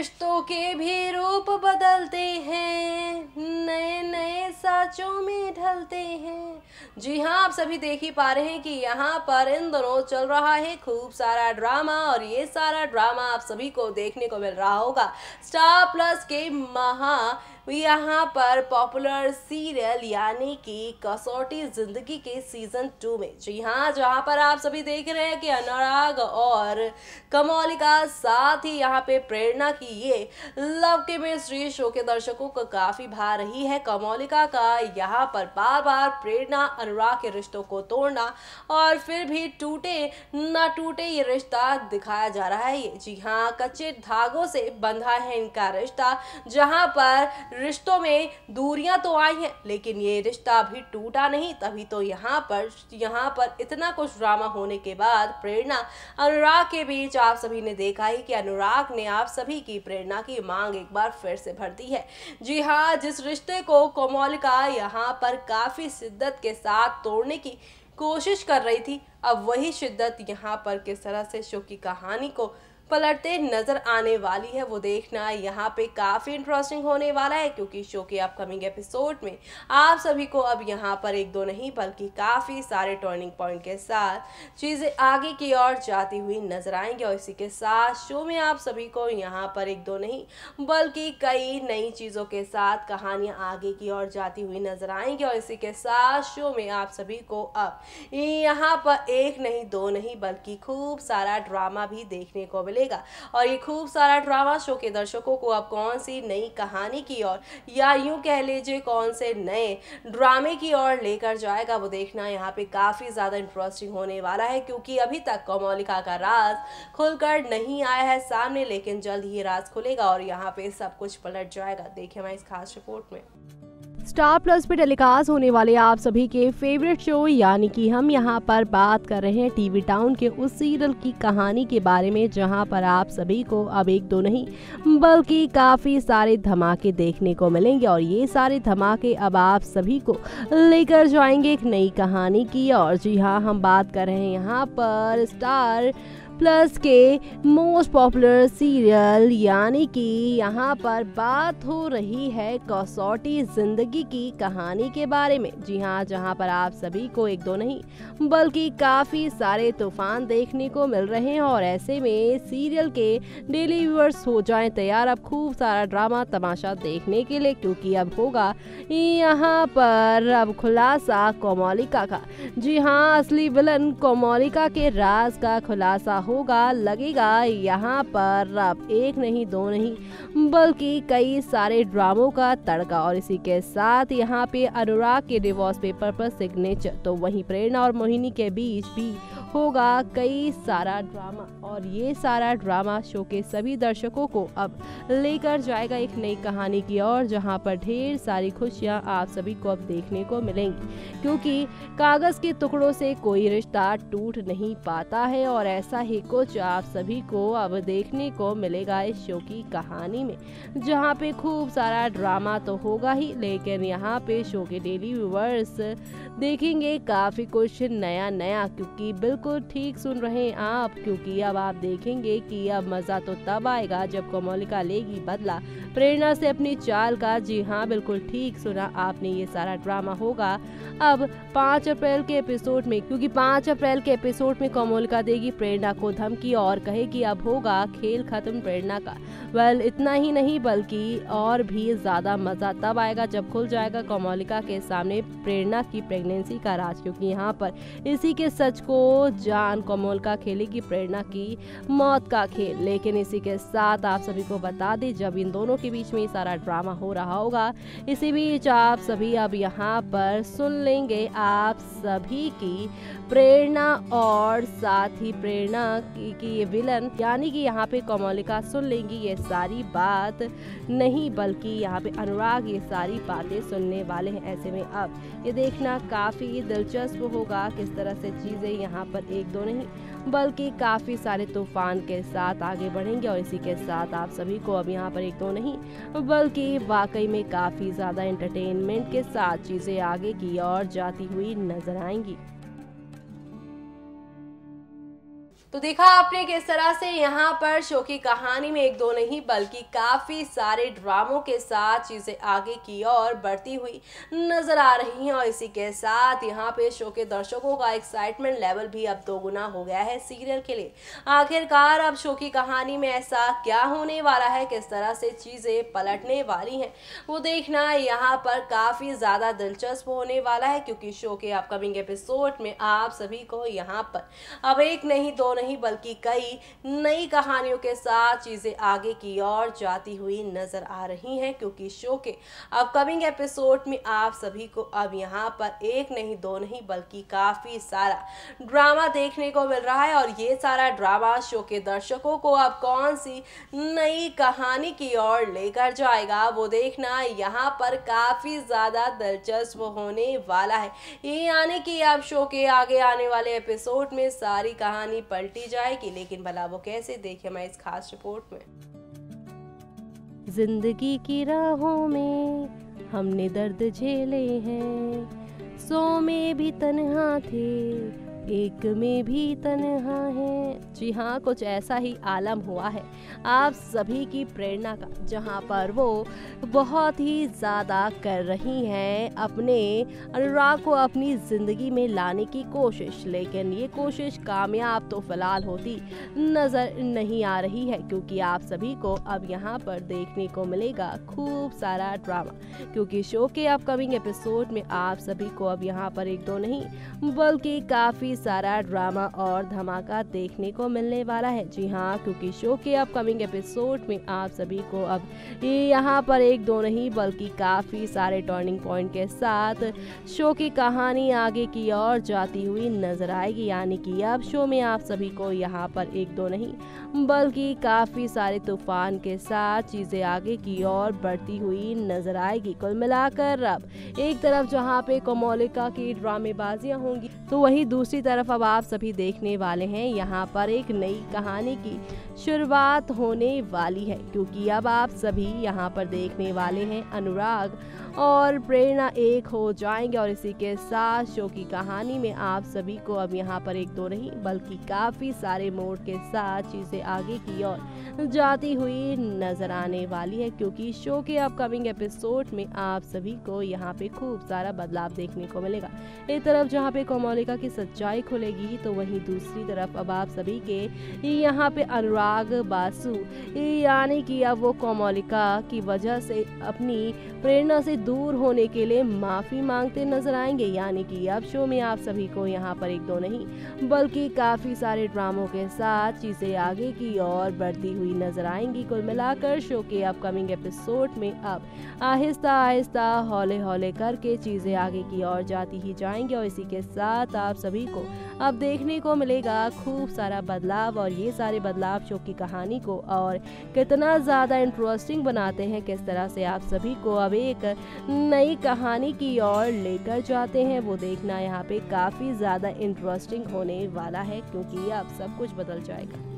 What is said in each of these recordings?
रिश्तों के भी रूप बदलते हैं, नए नए साँचों में ढलते हैं। जी हाँ, आप सभी देख ही पा रहे हैं कि यहाँ पर इन दोनों चल रहा है खूब सारा ड्रामा, और ये सारा ड्रामा आप सभी को देखने को मिल रहा होगा स्टार प्लस के यहाँ पर पॉपुलर सीरियल यानी कि कसौटी जिंदगी के सीजन 2 में। जी हाँ, जहाँ पर आप सभी देख रहे हैं कि अनुराग और कमोलिका साथ ही यहाँ पे प्रेरणा की ये लव केमिस्ट्री शो के दर्शकों को काफी भा रही है। कमोलिका का यहाँ पर बार बार प्रेरणा अनुराग के रिश्तों को तोड़ना और फिर भी टूटे ना टूटे ये रिश्ता दिखाया जा रहा है। ये जी हाँ, कच्चे धागों से बंधा है इनका रिश्ता, जहाँ पर रिश्तों में दूरियां तो आई हैं लेकिन ये रिश्ता अभी टूटा नहीं। तभी तो यहाँ पर इतना कुछ ड्रामा होने के बाद प्रेरणा अनुराग के बीच आप सभी ने देखा ही कि अनुराग ने आप सभी की प्रेरणा की मांग एक बार फिर से भर दी है। जी हाँ, जिस रिश्ते को कोमोलिका यहाँ पर काफी शिद्दत के साथ तोड़ने की कोशिश कर रही थी, अब वही शिद्दत यहाँ पर किस तरह से शो की कहानी को पलटते नजर आने वाली है, वो देखना यहाँ पे काफी इंटरेस्टिंग होने वाला है। क्योंकि शो के अपकमिंग एपिसोड में आप सभी को अब यहाँ पर एक दो नहीं बल्कि काफी सारे टर्निंग पॉइंट के साथ चीजें आगे की ओर जाती हुई नजर आएंगी, और इसी के साथ शो में आप सभी को यहाँ पर एक दो नहीं बल्कि कई नई चीजों के साथ कहानियां आगे की ओर जाती हुई नजर आएंगी। और इसी के साथ शो में आप सभी को अब यहाँ पर एक नहीं दो नहीं बल्कि खूब सारा ड्रामा भी देखने को मिलेगा। और ये खूब सारा ड्रामा शो के दर्शकों को अब कौन सी नई कहानी की ओर या यूं कह लीजिए कौन से नए ड्रामे की ओर लेकर जाएगा, वो देखना यहाँ पे काफी ज्यादा इंटरेस्टिंग होने वाला है। क्योंकि अभी तक कोमोलिका का राज खुलकर नहीं आया है सामने, लेकिन जल्द ही राज खुलेगा और यहाँ पे सब कुछ पलट जाएगा। देखिए हमारी इस खास रिपोर्ट में। स्टार प्लस पे टेलीकास्ट होने वाले आप सभी के फेवरेट शो यानी कि हम यहाँ पर बात कर रहे हैं टीवी टाउन के उस सीरियल की कहानी के बारे में, जहाँ पर आप सभी को अब एक दो नहीं बल्कि काफी सारे धमाके देखने को मिलेंगे। और ये सारे धमाके अब आप सभी को लेकर जाएंगे एक नई कहानी की। और जी हाँ, हम बात कर रहे हैं यहाँ पर स्टार प्लस के मोस्ट पॉपुलर सीरियल यानी कि यहाँ पर बात हो रही है कसौटी जिंदगी की कहानी के बारे में। जी हाँ, जहाँ पर आप सभी को एक दो नहीं बल्कि काफी सारे तूफान देखने को मिल रहे हैं। और ऐसे में सीरियल के डेली व्यूअर्स हो जाएं तैयार अब खूब सारा ड्रामा तमाशा देखने के लिए, क्योंकि अब होगा यहाँ पर अब खुलासा कोमोलिका का। जी हाँ, असली विलन कोमोलिका के राज का खुलासा होगा। लगेगा यहाँ पर अब एक नहीं दो नहीं बल्कि कई सारे ड्रामों का तड़का। और इसी के साथ यहाँ पे अनुराग के डिवोर्स पेपर पर सिग्नेचर, तो वहीं प्रेरणा और मोहिनी के बीच भी होगा कई सारा ड्रामा। और ये सारा ड्रामा शो के सभी दर्शकों को अब लेकर जाएगा एक नई कहानी की ओर, जहाँ पर ढेर सारी खुशियाँ आप सभी को अब देखने को मिलेंगी। क्योंकि कागज के टुकड़ों से कोई रिश्ता टूट नहीं पाता है, और ऐसा ही कुछ आप सभी को अब देखने को मिलेगा इस शो की कहानी में, जहाँ पे खूब सारा ड्रामा तो होगा ही, लेकिन यहाँ पे शो के डेली व्यूअर्स देखेंगे काफी कुछ नया नया। क्योंकि बिल्कुल ठीक सुन रहे हैं आप, क्योंकि अब आप देखेंगे कि अब मजा तो तब आएगा जब कोमोलिका लेगी बदला प्रेरणा से अपनी चाल का। जी हाँ, बिल्कुल ठीक सुना आपने, ये सारा ड्रामा होगा अब 5 अप्रैल के एपिसोड में। क्योंकि 5 अप्रैल के एपिसोड में कोमोलिका देगी प्रेरणा को धमकी और कहेगी अब होगा खेल खत्म प्रेरणा का। वेल, इतना ही नहीं बल्कि और भी ज्यादा मजा तब आएगा जब खुल जाएगा कोमोलिका के सामने प्रेरणा की प्रेगनेंसी का राज। क्योंकि यहाँ पर इसी के सच को जान कोमोलिका खेलेगी प्रेरणा की मौत का खेल। लेकिन इसी के साथ आप सभी को बता दें, जब इन दोनों के बीच में सारा ड्रामा हो रहा होगा, इसी बीच आप सभी अब यहाँ पर सुन लेंगे आप सभी की प्रेरणा और साथ ही प्रेरणा की ये विलन यानी कि यहाँ पे कोमोलिका सुन लेंगी ये सारी बात नहीं बल्कि यहाँ पे अनुराग ये सारी बातें सुनने वाले हैं। ऐसे में अब ये देखना काफी दिलचस्प होगा किस तरह से चीजें यहाँ पर एक दो नहीं बल्कि काफी सारे तूफान के साथ आगे बढ़ेंगे। और इसी के साथ आप सभी को अब यहाँ पर एक दो नहीं बल्कि वाकई में काफी ज्यादा एंटरटेनमेंट के साथ चीजें आगे की ओर जाती हुई नजर आएंगी। तो देखा आपने किस तरह से यहाँ पर शो की कहानी में एक दो नहीं बल्कि काफ़ी सारे ड्रामों के साथ चीज़ें आगे की ओर बढ़ती हुई नज़र आ रही हैं और इसी के साथ यहाँ पे शो के दर्शकों का एक्साइटमेंट लेवल भी अब दोगुना हो गया है सीरियल के लिए। आखिरकार अब शो की कहानी में ऐसा क्या होने वाला है, किस तरह से चीज़ें पलटने वाली हैं, वो देखना यहाँ पर काफ़ी ज़्यादा दिलचस्प होने वाला है, क्योंकि शो के अपकमिंग एपिसोड में आप सभी को यहाँ पर अब एक नहीं दो नहीं बल्कि कई नई कहानियों के साथ चीजें आगे की ओर जाती हुई नजर आ रही हैं, क्योंकि शो के अपकमिंग एपिसोड में आप सभी को अब यहाँ पर एक नहीं दो नहीं बल्कि काफी सारा ड्रामा देखने को मिल रहा है। और ये सारा ड्रामा शो के दर्शकों को अब कौन सी नई कहानी की ओर लेकर जाएगा, वो देखना यहाँ पर काफी ज्यादा दिलचस्प होने वाला है। ये यानी कि अब शो के आगे आने वाले एपिसोड में सारी कहानी पलटी जाएगी, लेकिन भला वो कैसे, देखिए मैं इस खास रिपोर्ट में। जिंदगी की राहों में हमने दर्द झेले हैं, 100 में भी तन्हा थे, एक में भी तन्हा है। जी हाँ, कुछ ऐसा ही आलम हुआ है आप सभी की प्रेरणा का, जहाँ पर वो बहुत ही ज़्यादा कर रही हैं अपने अनुराग को अपनी ज़िंदगी में लाने की कोशिश, लेकिन ये कोशिश कामयाब तो फिलहाल होती नज़र नहीं आ रही है, क्योंकि आप सभी को अब यहाँ पर देखने को मिलेगा खूब सारा ड्रामा, क्योंकि शो के अपकमिंग एपिसोड में आप सभी को अब यहाँ पर एक दो नहीं बल्कि काफ़ी सारा ड्रामा और धमाका देखने को मिलने वाला है। जी हाँ, क्योंकि शो के अपकमिंग एपिसोड में आप सभी को अब यहाँ पर एक दो नहीं बल्कि काफी सारे टर्निंग पॉइंट के साथ शो की कहानी आगे की ओर जाती हुई नजर आएगी, यानी कि अब शो में आप सभी को यहाँ पर एक दो नहीं बल्कि काफी सारे तूफान के साथ चीजें आगे की ओर बढ़ती हुई नजर आएगी। कुल मिलाकर अब एक तरफ जहाँ पे कोमोलिका की ड्रामेबाजियां होंगी, तो वहीं दूसरी तरफ अब आप सभी देखने वाले हैं यहाँ पर एक नई कहानी की शुरुआत होने वाली है, क्योंकि अब आप सभी यहाँ पर देखने वाले हैं अनुराग और प्रेरणा एक हो जाएंगे और इसी के साथ शो की कहानी में आप सभी को अब यहाँ पर एक दो नहीं बल्कि काफी सारे मोड़ के साथ चीजें आगे की ओर जाती हुई नजर आने वाली है, क्योंकि शो के अपकमिंग एपिसोड में आप सभी को यहाँ पे खूब सारा बदलाव देखने को मिलेगा। एक तरफ जहाँ पे कोमोलिका की सच्चाई खुलेगी, तो वहीं दूसरी तरफ अब आप सभी के यहाँ पे अनुराग बासु यानी कि अब वो कोमोलिका की वजह से अपनी प्रेरणा से दूर होने के लिए माफी मांगते नजर आएंगे, यानी कि अब शो में आप सभी को यहाँ पर एक दो नहीं बल्कि काफी सारे ड्रामों के साथ चीजें आगे की ओर बढ़ती हुई नजर आएंगी। कुल मिलाकर शो के अपकमिंग एपिसोड में अब आहिस्ता आहिस्ता हौले हौले करके चीजें आगे की ओर जाती ही जाएंगी और इसी के साथ आप सभी को अब देखने को मिलेगा खूब सारा बदलाव, और ये सारे बदलाव शो की कहानी को और कितना ज्यादा इंटरेस्टिंग बनाते हैं, किस तरह से आप सभी को अब एक नई कहानी की ओर लेकर जाते हैं, वो देखना यहाँ पे काफी ज्यादा इंटरेस्टिंग होने वाला है, क्योंकि अब सब कुछ बदल जाएगा।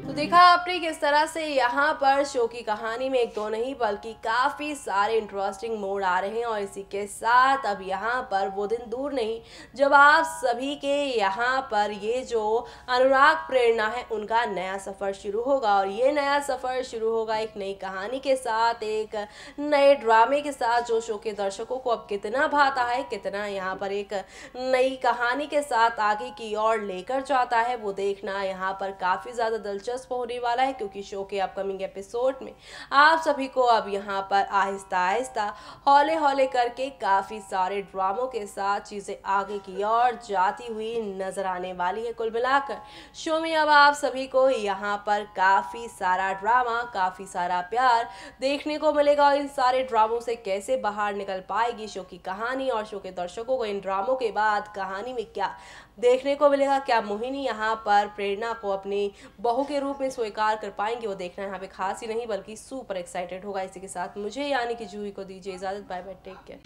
तो देखा आपने किस तरह से यहाँ पर शो की कहानी में एक दो नहीं बल्कि काफ़ी सारे इंटरेस्टिंग मोड़ आ रहे हैं और इसी के साथ अब यहाँ पर वो दिन दूर नहीं जब आप सभी के यहाँ पर ये जो अनुराग प्रेरणा है उनका नया सफ़र शुरू होगा। और ये नया सफ़र शुरू होगा एक नई कहानी के साथ, एक नए ड्रामे के साथ, जो शो के दर्शकों को अब कितना भाता है, कितना यहाँ पर एक नई कहानी के साथ आगे की ओर लेकर जाता है, वो देखना यहाँ पर काफ़ी ज़्यादा दिलचस्प होने वाला है, क्योंकि शो के अपकमिंग एपिसोड में आप सभी को अब यहाँ पर आहिस्ता आहिस्ता हौले हौले करके काफी सारे ड्रामों के साथ चीजें आगे की ओर जाती हुई नजर आने वाली है। कुल मिलाकर शो में अब आप सभी को यहाँ पर काफी सारा ड्रामा, काफी सारा प्यार देखने को मिलेगा और इन सारे ड्रामों से कैसे बाहर निकल पाएगी शो की कहानी और शो के दर्शकों को इन ड्रामों के बाद कहानी में क्या देखने को मिलेगा, क्या मोहिनी यहाँ पर प्रेरणा को अपनी बहू के रूप में स्वीकार कर पाएंगे, वो देखना यहाँ पे खास ही नहीं बल्कि सुपर एक्साइटेड होगा। इसी के साथ मुझे यानी कि जूही को दीजिए इजाजत। Bye bye, take care.